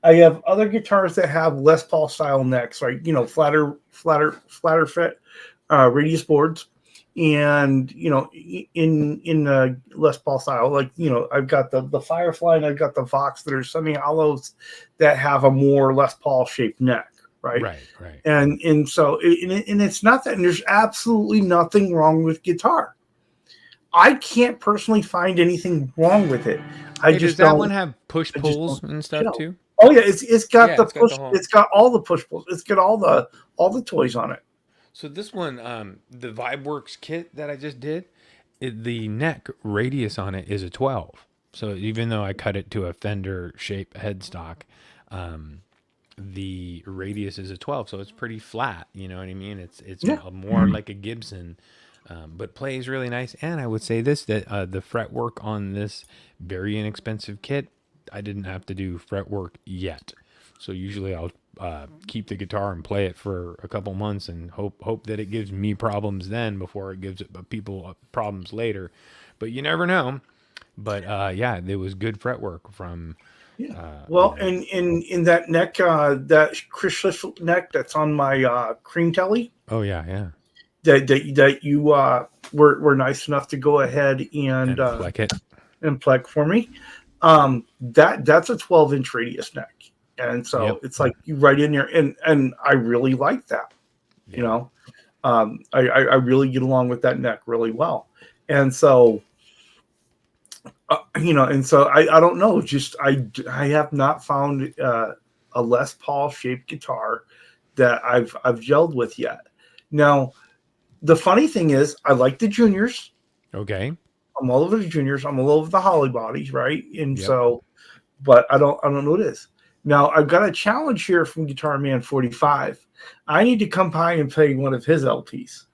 I have other guitars that have Les Paul style necks, right? Flatter fit radius boards, and in Les Paul style, like I've got the Firefly and I've got the Vox that are semi hollows that have a more Les Paul shaped neck, right? And so it's not that, and there's absolutely nothing wrong with guitar. I can't personally find anything wrong with it. Does that one have push pulls and stuff too? Oh yeah, it's got the push. It's got all the push pulls. It's got all the toys on it. So this one, the VibeWorks kit that I just did, the neck radius on it is a 12. So even though I cut it to a Fender shape headstock, the radius is a 12. So it's pretty flat. You know what I mean? It's more like a Gibson, but plays really nice. And I would say this, that the fretwork on this very inexpensive kit, I didn't have to do fretwork yet. So usually I'll keep the guitar and play it for a couple months and hope that it gives me problems then before it gives people problems later. But you never know. But it was good fretwork from. And in that neck, that Chris Schlissel neck that's on my Cream Telly. Oh yeah, yeah. that you were nice enough to go ahead And Pleck it. and plug for me. That's a 12-inch radius neck, and so Yep. it's like you right in there, and I really like that. You Yeah. know, I really get along with that neck really well, and so and so I don't know, just I have not found a Les Paul shaped guitar that I've gelled with yet. Now, the funny thing is, I like the juniors. Okay. I'm all over the juniors. I'm all over the holly bodies, right? And Yep. so, but I don't know what it is. Now I've got a challenge here from Guitar Man 45. I need to come by and play one of his LPs,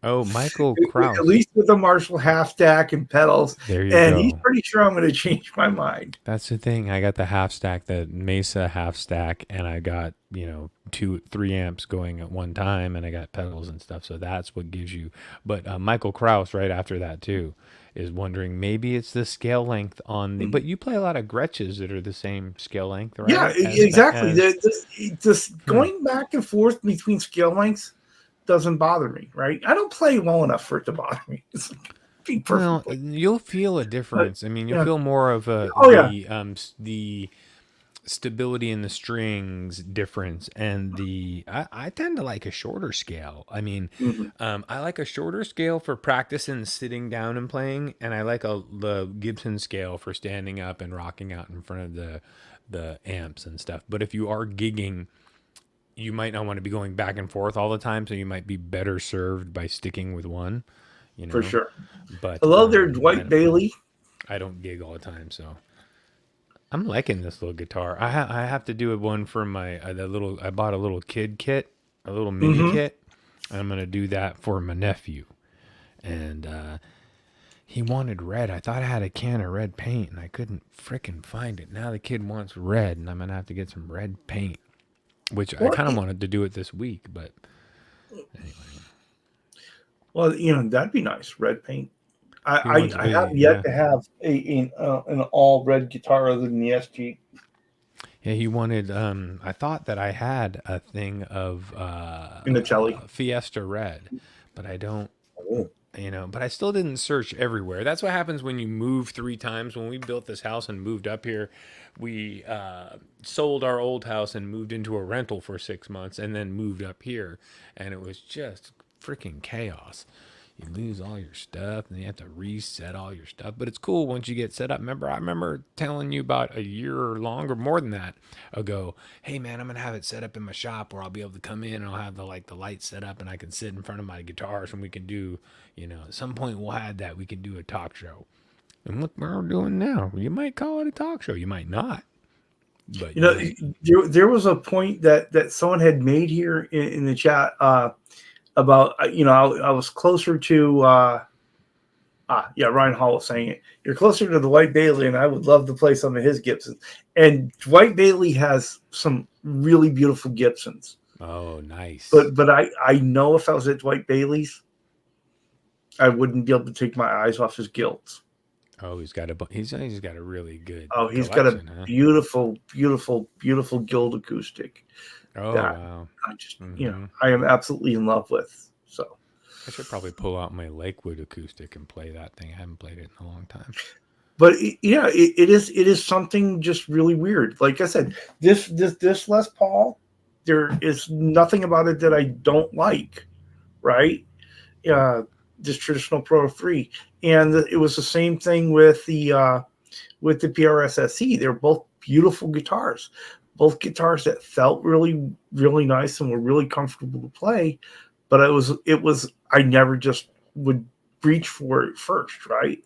Oh, Michael at Kraus. least with a Marshall half stack and pedals. There you And he's go. pretty sure I'm going to change my mind. That's the thing. I got the half stack, the Mesa half stack, and I got, 3 amps going at one time, and I got pedals and stuff. So that's what gives you. But Michael Kraus, right after that, too, is wondering maybe it's the scale length on the. But you play a lot of Gretches that are the same scale length, right? Yeah, exactly. This going back and forth between scale lengths doesn't bother me, right? I don't play well enough for it to bother me. Be Well, perfectly. you'll feel a difference. I mean, you'll Yeah. feel more of Oh yeah. the stability in the strings difference, and I tend to like a shorter scale. I mean, Mhm. I like a shorter scale for practicing sitting down and playing, and I like the Gibson scale for standing up and rocking out in front of the amps and stuff. But if you are gigging, you might not want to be going back and forth all the time, so you might be better served by sticking with one. For sure. But Hello there, Dwight Bailey. I don't gig all the time, so I'm liking this little guitar. I have to do one for my I bought a little kid kit, a little mini Mhm. kit. And I'm gonna do that for my nephew, and he wanted red. I thought I had a can of red paint, and I couldn't frickin' find it. Now the kid wants red, and I'm gonna have to get some red paint, which I Well, kind of wanted to do it this week, but well, that'd be nice. Red paint. he wants I have red, yet yeah. to have an all red guitar other than the SG. Yeah, he wanted. I thought that I had a thing of In the telly. Fiesta Red, but I don't. Oh. But I still didn't search everywhere. That's what happens when you move 3 times. When we built this house and moved up here, we sold our old house and moved into a rental for 6 months, and then moved up here, and it was just freaking chaos. You lose all your stuff, and you have to reset all your stuff. But it's cool once you get set up. I remember telling you about a year or longer, more than that, ago. Hey man, I'm gonna have it set up in my shop where I'll be able to come in and I'll have the lights set up, and I can sit in front of my guitars, and we can do, at some point we'll have that. We can do a talk show. And what we're doing now, you might call it a talk show, you might not. But There was a point that someone had made here in the chat about I was closer to Ryan Hall was saying it. You're closer to Dwight Bailey, and I would love to play some of his Gibsons. And Dwight Bailey has some really beautiful Gibsons. oh, nice. But I know if I was at Dwight Bailey's, I wouldn't be able to take my eyes off his guilds. Oh, he's got a really good. Oh, he's got a huh? beautiful, beautiful, beautiful guild acoustic. Oh that wow. I just I am absolutely in love with. So I should probably pull out my Lakewood acoustic and play that thing. I haven't played it in a long time. but it is something just really weird. Like I said, this Les Paul, there is nothing about it that I don't like, right? This traditional Pro 3, and it was the same thing with the PRSSE. They're both beautiful guitars, both guitars that felt really, really nice and were really comfortable to play. But it was I never just would reach for it first, right?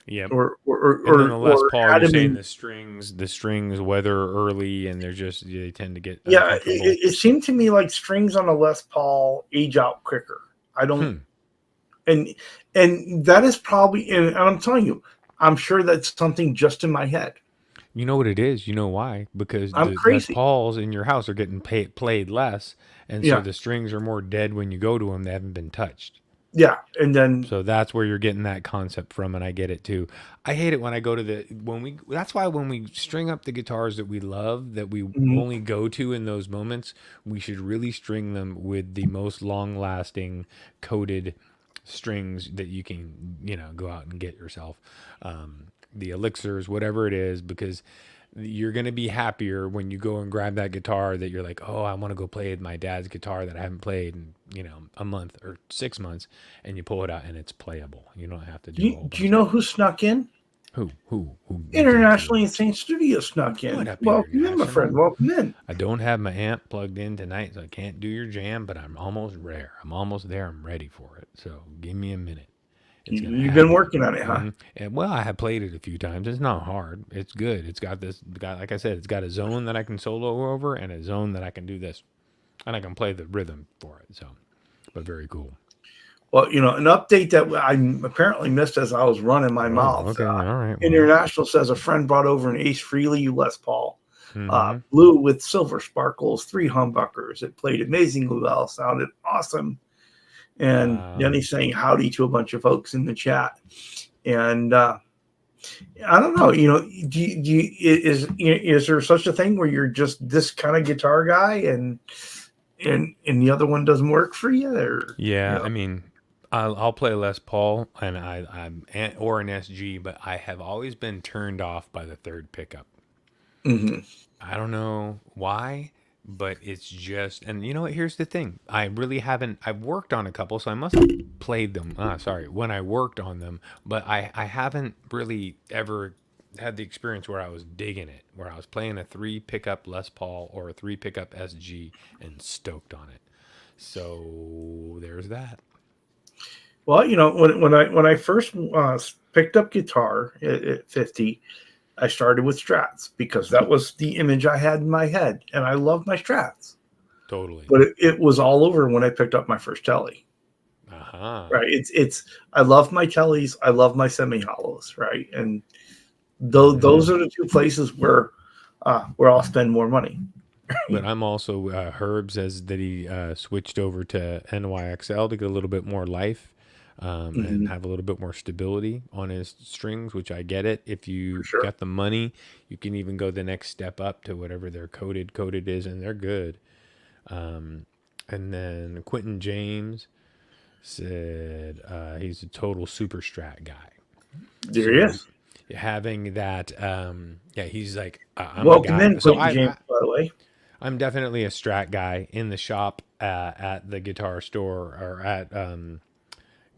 Yeah. Or And then the Les Paul, had you're him saying in- the strings weather early, and they tend to get yeah. uncomfortable. It seemed to me like strings on a Les Paul age out quicker. I don't, and that is probably, and I'm telling you, I'm sure that's something just in my head. You know what it is? You know why? Because I'm the Les crazy. Pauls in your house are getting played less, and so Yeah. the strings are more dead when you go to them. They haven't been touched. Yeah, and then So that's where you're getting that concept from, and I get it too. I hate it when I go to that's why when we string up the guitars that we love, that we mhm, only go to in those moments, we should really string them with the most long lasting coated strings that you can, go out and get yourself. The elixirs, whatever it is, because you're going to be happier when you go and grab that guitar that you're like, oh, I want to go play my dad's guitar that I haven't played in, a month or 6 months, and you pull it out and it's playable. You don't have to do a whole do you bunch know of who snuck in? who did too Internationally much. Insane Studio snuck What in. up, Welcome in, my friend. International? Welcome in. I don't have my amp plugged in tonight, so I can't do your jam, but I'm almost there. I'm almost there. I'm ready for it. So give me a minute. It's gonna You've been happen. working on it, huh? And well, I have played it a few times. It's not hard. It's good. Like I said, it's got a zone that I can solo over and a zone that I can do this, and I can play the rhythm for it. So, but very cool. Well, an update that I apparently missed as I was running my Oh, mouth. okay. All right. Well, International says a friend brought over an Ace Frehley Les Paul, mm-hmm. blue with silver sparkles, 3 humbuckers. It played amazingly well, sounded awesome. And then he's saying howdy to a bunch of folks in the chat. And I don't know, is there such a thing where you're just this kind of guitar guy and the other one doesn't work for you? Or, Yeah, I mean, I'll play Les Paul and or an SG, but I have always been turned off by the third pickup. Mhm. I don't know why, but it's just, and you know what? Here's the thing. I really haven't, I've worked on a couple, so I must have played them. Sorry, when I worked on them, but I haven't really ever had the experience where I was digging it, where I was playing a 3 pickup Les Paul or a 3 pickup SG and stoked on it. So there's that. Well, when I first picked up guitar at 50, I started with Strats because that was the image I had in my head, and I love my Strats. Totally. But it was all over when I picked up my first Telly. Uh-huh. Right? It's I love my Tellys, I love my semi hollows, right? And those are the two places where I'll spend more money. But I'm also Herb says that he switched over to NYXL to get a little bit more life and have a little bit more stability on his strings, which I get it. If you Sure. got the money, you can even go the next step up to whatever their coated is, and they're good. And then Quentin James said he's a total super strat guy. There he is. Having that, he's like, I'm Welcome a guy. in, So Quentin James, by the way. I'm definitely a Strat guy in the shop at the guitar store or at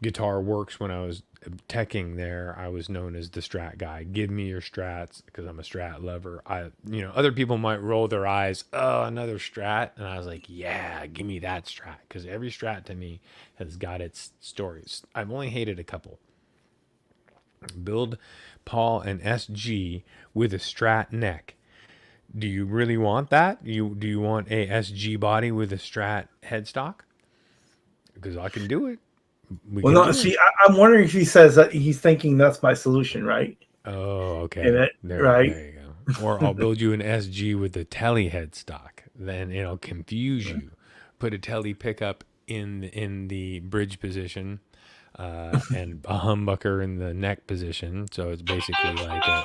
Guitar Works. When I was teching there, I was known as the Strat guy. Give me your Strats because I'm a Strat lover. Other people might roll their eyes. Oh, another Strat, and I was like, yeah, give me that Strat because every Strat to me has got its stories. I've only hated a couple. Build Paul and SG with a Strat neck. Do you really want that? Do you want a SG body with a Strat headstock? Because I can do it. I'm wondering if he says that he's thinking that's my solution, right? Oh, okay. There you go. Or I'll build you an SG with a Telly headstock. Then it'll confuse you. Put a Telly pickup in the bridge position and a humbucker in the neck position. So it's basically like a...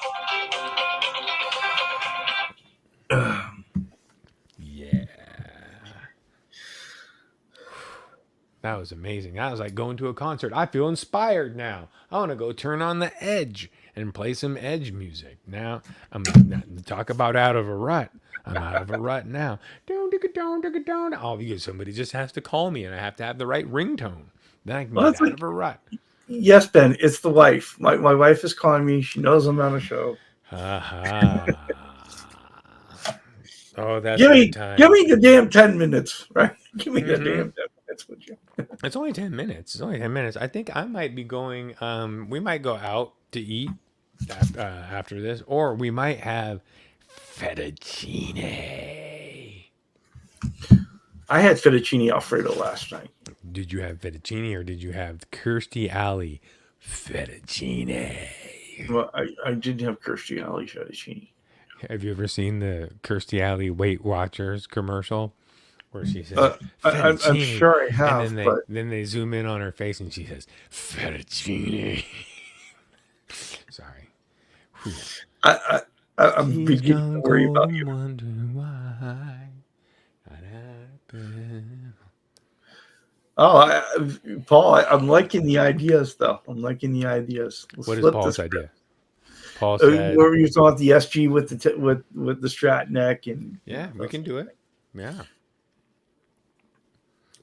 Yeah. That was amazing. That was like going to a concert. I feel inspired now. I want to go turn on the Edge and play some Edge music. Now, talk about out of a rut. I'm out of a rut now. Oh, somebody just has to call me and I have to have the right ringtone. Then I can get out of a rut. Yes, Ben, it's the wife. My wife is calling me. She knows I'm on a show. Oh, that's good time. Give me the damn 10 minutes, right? Give me the damn 10 minutes, would you? It's only 10 minutes. It's only 10 minutes. I think I might be going, we might go out to eat after this, or we might have fettuccine. I had fettuccine Alfredo last night. Did you have fettuccine or did you have Kirstie Alley fettuccine? Well, I did have Kirstie Alley fettuccine. Have you ever seen the Kirstie Alley Weight Watchers commercial where she says I'm fettuccine, sure I have, and but then they zoom in on her face and she says fettuccine. Sorry. Whew. I'm She's beginning to gone worry cold about and you. wonder why that happened. Oh, Paul, I'm liking the ideas, though. I'm liking the ideas. Let's What is flip Paul's this. idea? Paul said, Where you thought the SG with the with the strat neck and "Yeah, we can do it. Yeah."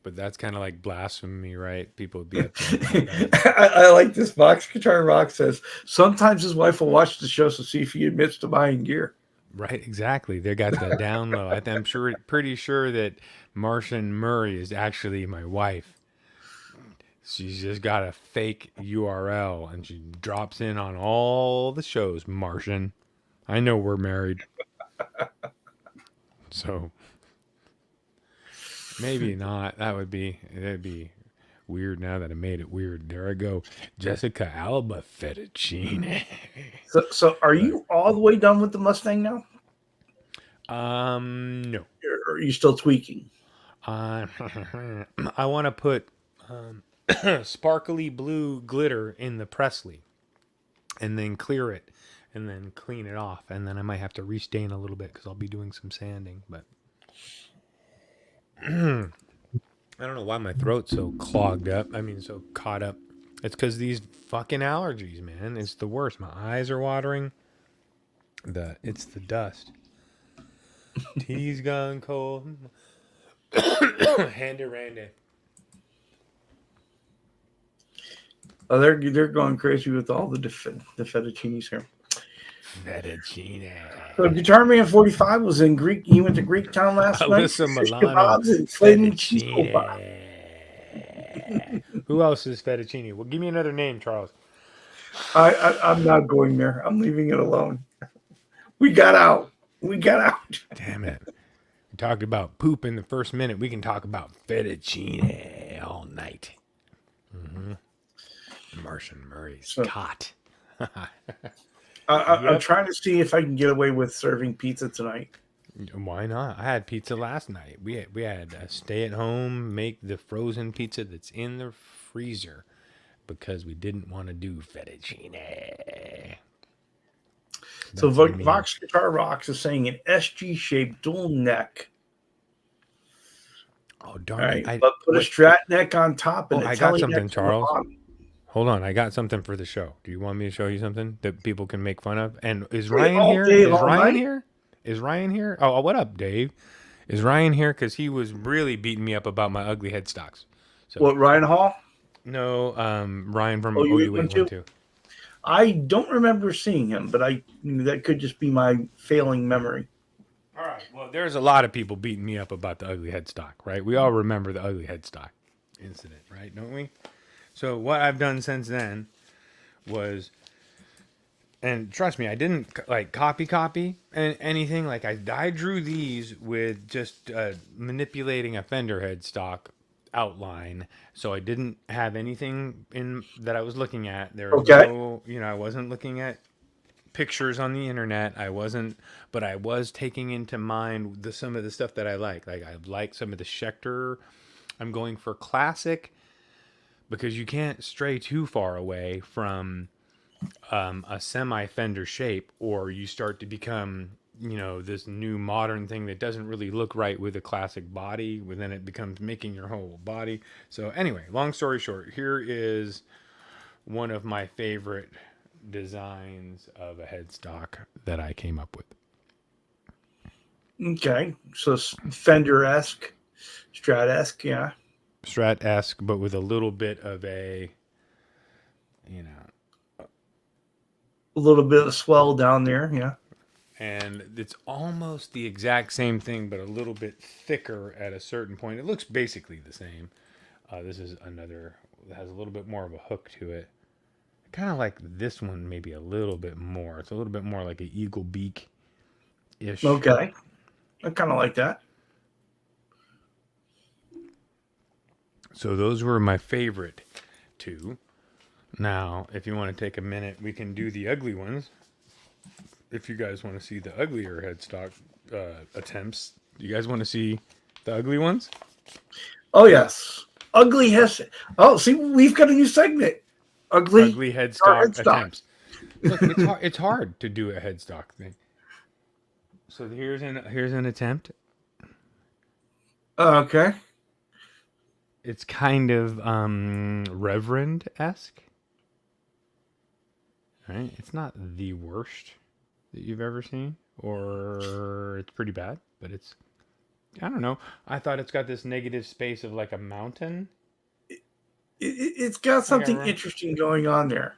But that's kind of like blasphemy, right? People would be upset about that. I like this. Box Guitar Rock says sometimes his wife will watch the show to see if he admits to buying gear. Right, exactly. They got the down low. I'm sure, pretty sure that Martian Murray is actually my wife. She's just got a fake URL and she drops in on all the shows. Martian, I know we're married, so maybe not. That'd be weird. Now that I made it weird, there I go. Jessica Alba fettuccine. So are But you all the way done with the Mustang now? no. Or are you still tweaking? I want to put sparkly blue glitter in the Presley and then clear it and then clean it off. And then I might have to restain a little bit because I'll be doing some sanding. But I don't know why my throat's so clogged up. I mean, so caught up. It's because these fucking allergies, man. It's the worst. My eyes are watering. It's the dust. Tea's gone cold. Handy Randy. Oh, they're going crazy with all the fettuccinis here. Fettuccine. So Guitar Man 45 was in Greek. He went to Greek Town last night. Alyssa Fish Milano. kebabs and flaming cheese kebab. Fettuccine. Who else is fettuccine? Well, give me another name, Charles. I'm not going there. I'm leaving it alone. We got out. We got out. Damn it. We talked about poop in the first minute. We can talk about fettuccine all night. Martian Murray's cot. I'm trying to see if I can get away with serving pizza tonight. Why not? I had pizza last night. We had a stay at home, make the frozen pizza that's in the freezer because we didn't want to do fettuccine. So Vox Guitar Rocks is saying an SG shaped dual neck. Oh darn All right, it! but put a Strat neck on top and I got something, Charles. Hold on, I got something for the show. Do you want me to show you something that people can make fun of? And is Ryan here? Is Ryan here? Is Ryan here? Oh, what up, Dave? Is Ryan here? Because he was really beating me up about my ugly headstocks. So, what, Ryan Hall? No, Ryan from OU812. I don't remember seeing him, but that could just be my failing memory. All right. Well, there's a lot of people beating me up about the ugly headstock, right? We all remember the ugly headstock incident, right? Don't we? So what I've done since then was, and trust me, I didn't like copy and anything. Like I drew these with just manipulating a fender headstock outline, so I didn't have anything in that I was looking at. There was no, I wasn't looking at pictures on the internet. But I was taking into mind some of the stuff that I like. Like I like some of the Schecter. I'm going for classic because you can't stray too far away from a semi fender shape, or you start to become this new modern thing that doesn't really look right with a classic body. Then it becomes making your whole body. So anyway, long story short, here is one of my favorite designs of a headstock that I came up with. Okay, so Fender-esque, Strat-esque, yeah. Strat-esque, but with a little bit of a little bit of swell down there, yeah. And it's almost the exact same thing, but a little bit thicker at a certain point. It looks basically the same. This is another that has a little bit more of a hook to it. I kind of like this one maybe a little bit more. It's a little bit more like an eagle beak-ish. Okay. I kind of like that. So those were my favorite two. Now, if you want to take a minute, we can do the ugly ones. If you guys want to see the uglier headstock attempts, you guys want to see The ugly ones? Oh yes, ugly has. Oh, see, we've got a new segment. Ugly Headstock attempts. Look, it's hard to do a headstock thing. So here's an attempt. Okay. It's kind of Reverend-esque. Right? It's not the worst that you've ever seen, or it's pretty bad, but it's, I don't know. I thought it's got this negative space of like a mountain. It's got something interesting going on there.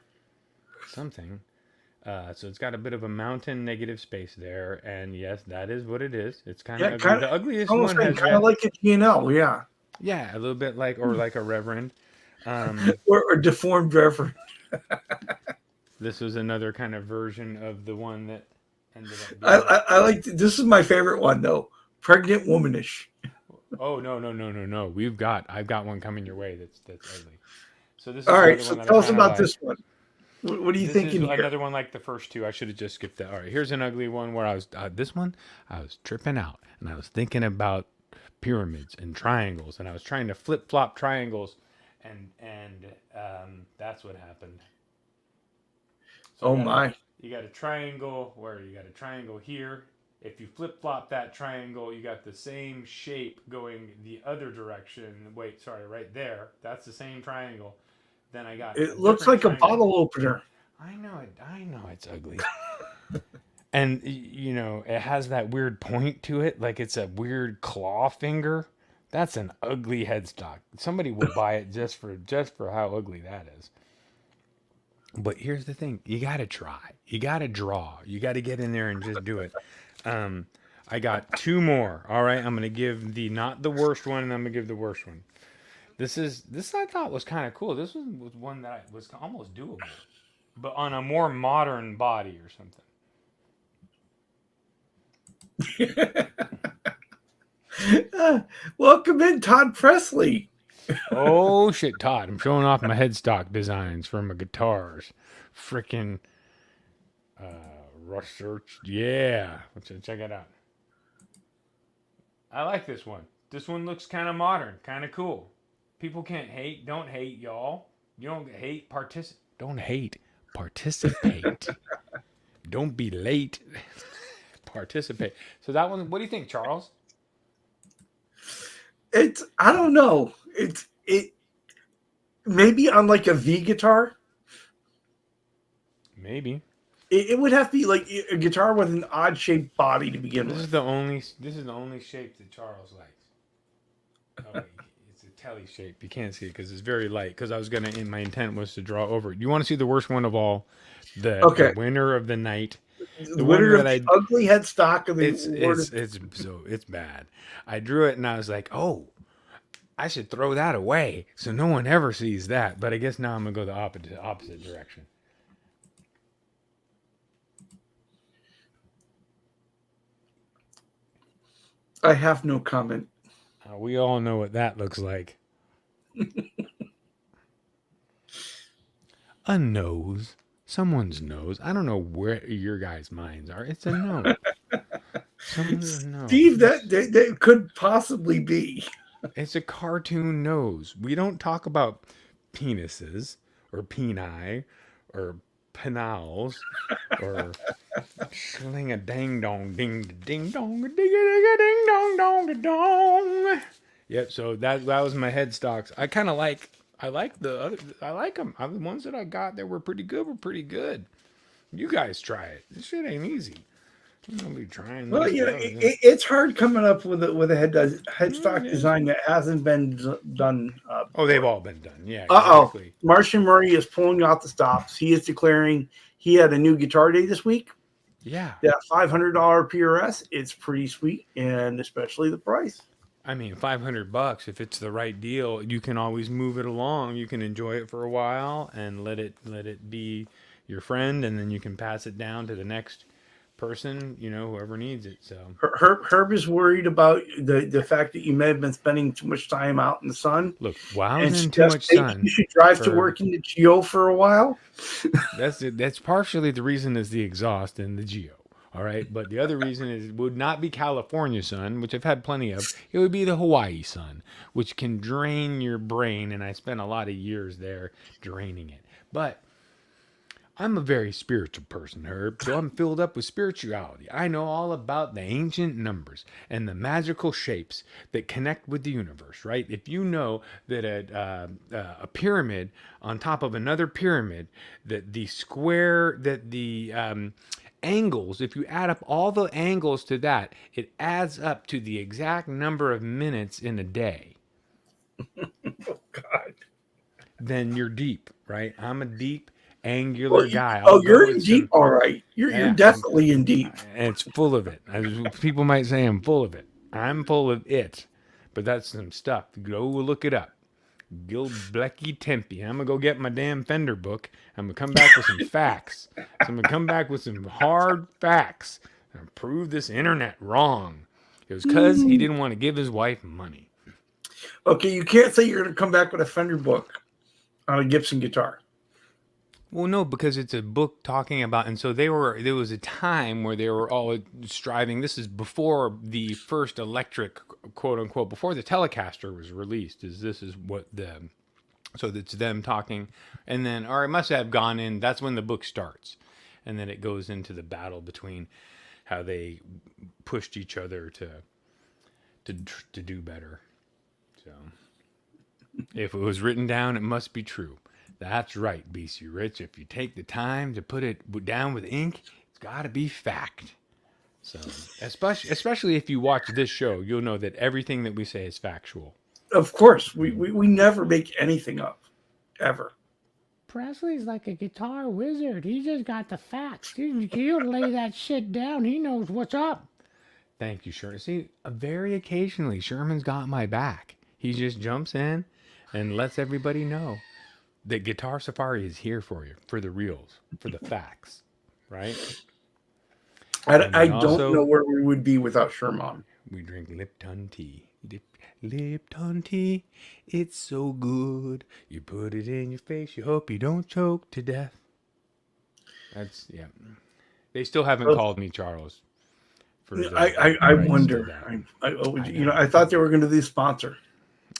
Something. So it's got a bit of a mountain negative space there, and yes, that is what it is. It's kind of ugly. The ugliest one has kind of like a G&L, yeah. Yeah, a little bit like, or like a Reverend. Or deformed Reverend. This was another kind of version of the one that ended up being... I like, this is my favorite one though. Pregnant womanish. Oh no. I've got one coming your way that's ugly. So this is all right, so tell us about this one. What are you thinking here? Another one like the first two. I should have just skipped that. All right, here's an ugly one where I was I was tripping out and I was thinking about pyramids and triangles and I was trying to flip-flop triangles and that's what happened. So you got a triangle where you got a triangle here. If you flip-flop that triangle, you got the same shape going the other direction. Wait, sorry, right there. That's the same triangle. Then I got... It looks like triangle. A bottle opener. I know it's ugly. And, you know, it has that weird point to it. Like it's a weird claw finger. That's an ugly headstock. Somebody will buy it just for how ugly that is. But here's the thing. You got to try. You got to draw. You got to get in there and just do it. I got two more. All right. I'm going to give not the worst one, and I'm going to give the worst one. This I thought was kind of cool. This was one that was almost doable, but on a more modern body or something. Welcome in, Todd Presley. Oh shit, Todd! I'm showing off my headstock designs for my guitars. Freaking research, yeah. Let's check it out. I like this one. This one looks kind of modern, kind of cool. People can't hate. Don't hate, y'all. You don't hate. Don't hate. Participate. Don't be late. Participate. So that one. What do you think, Charles? I don't know. It maybe on like a V guitar. Maybe. It would have to be like a guitar with an odd shaped body to begin with. This is the only shape that Charles likes. Oh, it's a telly shape. You can't see it because it's very light. Because my intent was to draw over it. You want to see the worst one of all? The winner of the night. The winner of the ugly headstock of the it's bad. I drew it and I was like, oh, I should throw that away so no one ever sees that. But I guess now I'm gonna go the opposite direction. I have no comment. We all know what that looks like. A nose. Someone's nose. I don't know where your guys' minds are. It's a nose. Someone's nose. Steve, that could possibly be. It's a cartoon nose. We don't talk about penises or peni or penals or sling a ding dong ding ding dong ding ding dong dong dong. Yep. So that was my headstocks. I like them. The ones that I got that were pretty good. You guys try it. This shit ain't easy. I'll be trying. Well, it's hard coming up with a headstock design that hasn't been done. They've all been done. Yeah. Exactly. Martian Murray is pulling out the stops. He is declaring he had a new guitar day this week. Yeah. That $500 PRS. It's pretty sweet, and especially the price. I mean, $500. If it's the right deal, you can always move it along. You can enjoy it for a while and let it be your friend, and then you can pass it down to the next person, whoever needs it. So Herb is worried about the fact that you may have been spending too much time out in the sun. Look, while in too much sun, you should drive to work in the Geo for a while. That's partially the reason is the exhaust in the Geo. All right. But the other reason is it would not be California sun, which I've had plenty of. It would be the Hawaii sun, which can drain your brain. And I spent a lot of years there draining it. But I'm a very spiritual person, Herb, so I'm filled up with spirituality. I know all about the ancient numbers and the magical shapes that connect with the universe, right? If you know that a pyramid on top of another pyramid, that the angles, if you add up all the angles to that, it adds up to the exact number of minutes in a day. Oh, God. Then you're deep, right? I'm a deep, angular guy. You're in deep, all right. You're definitely in deep. And it's full of it. People might say I'm full of it. I'm full of it. But that's some stuff. Go look it up. Gil Blecky Tempe. I'm going to go get my damn Fender book. I'm going to come back with some facts. So I'm going to come back with some hard facts and prove this internet wrong. It was because he didn't want to give his wife money. Okay, you can't say you're going to come back with a Fender book on a Gibson guitar. Well, no, because it's a book talking about, and so there was a time where they were all striving. This is before the first electric, quote unquote, before the Telecaster was released. So it's them talking, and then, or it must have gone in. That's when the book starts, and then it goes into the battle between how they pushed each other to do better. So, if it was written down, it must be true. That's right, BC Rich. If you take the time to put it down with ink, it's got to be fact. So, especially if you watch this show, you'll know that everything that we say is factual. Of course, we never make anything up, ever. Presley's like a guitar wizard. He just got the facts. He'll lay that shit down. He knows what's up. Thank you, Sherman. See, very occasionally, Sherman's got my back. He just jumps in and lets everybody know that Guitar Safari is here for you, for the reals, for the facts, right? I don't know where we would be without Sherman. We drink Lipton tea. Lipton tea, it's so good. You put it in your face, you hope you don't choke to death. That's, yeah. They still haven't called me Charles. I wonder. I thought they were going to do sponsor.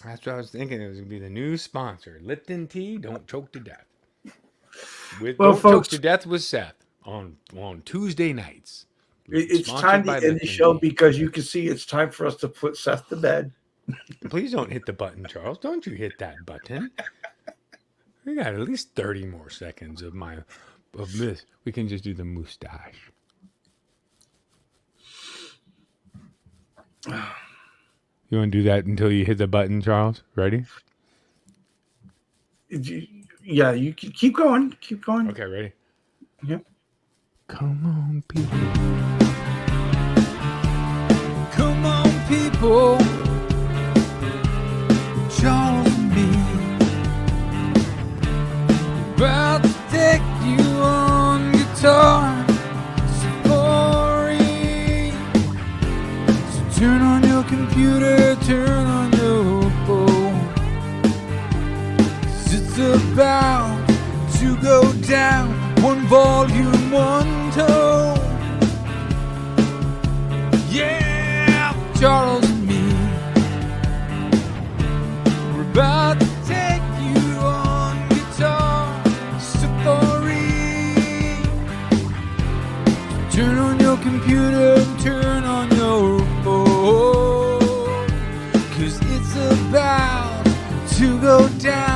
That's what I was thinking. It was going to be the new sponsor. Lipton tea, don't choke to death. Don't choke to death with Seth on Tuesday nights. It's time to end the show because you can see it's time for us to put Seth to bed. Please don't hit the button, Charles. Don't you hit that button. We got at least 30 more seconds of this. We can just do the mustache. You want to do that until you hit the button, Charles? Ready? Yeah, you keep going. Keep going. Okay, ready? Yep. Come on, people. Come on, people. Charles and me. About to take you on guitar safari. So turn on your computer, turn on your phone. 'Cause it's about to go down. One volume, one tone. Yeah, Charles and me. We're about to take you on guitar safari. Turn on your computer and turn on your phone. 'Cause it's about to go down.